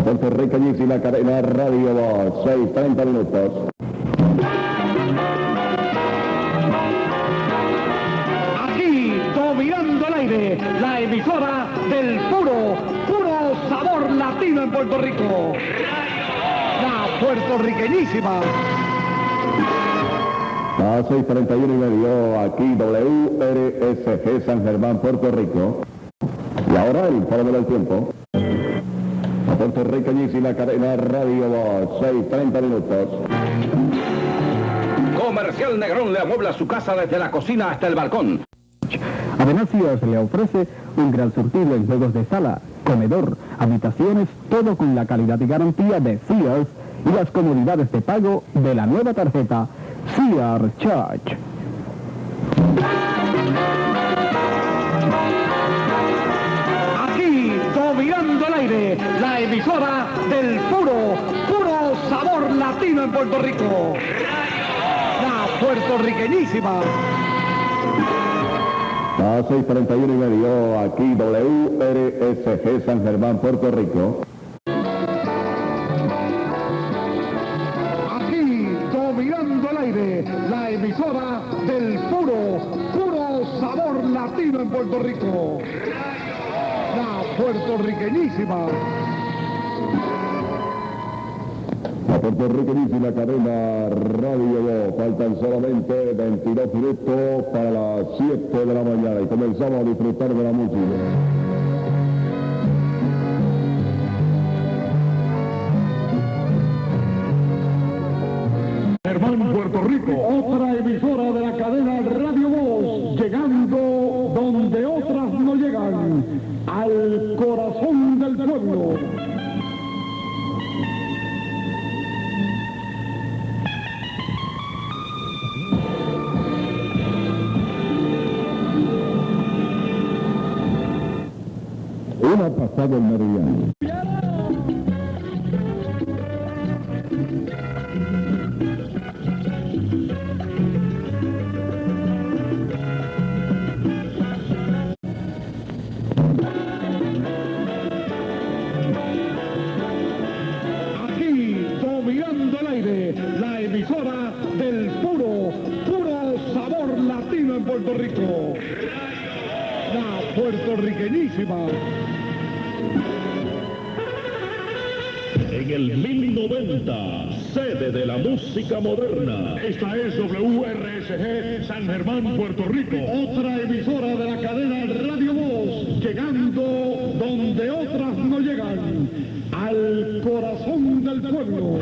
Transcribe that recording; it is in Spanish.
Puerto Rico y la cadena Radio Voz, 6:30 minutos. Aquí, dominando el aire, la emisora del puro sabor latino en Puerto Rico. La puertorriqueñísima. A 6:31:30, aquí WRSG San Germán, Puerto Rico. Y ahora el informe del tiempo. A Puerto Rico y la cadena Radio Voz, 6:30 minutos. Comercial Negrón le amuebla su casa desde la cocina hasta el balcón. Además, Sears le ofrece un gran surtido en juegos de sala, comedor, habitaciones, todo con la calidad y garantía de Sears y las comodidades de pago de la nueva tarjeta Sears Charge. Aquí, dominando el aire, la emisora del puro sabor latino en Puerto Rico. La puertorriqueñísima. A 6:31:30, aquí WRSG San Germán, Puerto Rico. Aquí, dominando el aire, la emisora del puro sabor latino en Puerto Rico. La puertorriqueñísima. A Puerto Rico y la cadena Radio Voz. Faltan solamente 22 minutos para las 7 de la mañana y comenzamos a disfrutar de la música. Germán, Puerto Rico, otra emisora de la cadena Radio Voz, llegando donde otras no llegan, al corazón del pueblo. Una pasada el meridiano. Aquí, dominando el aire, la emisora del puro sabor latino en Puerto Rico. La puertorriqueñísima. En el 1090, sede de la música moderna. Esta es WRSG San Germán, Puerto Rico. Otra emisora de la cadena Radio Voz, llegando donde otras no llegan, al corazón del pueblo.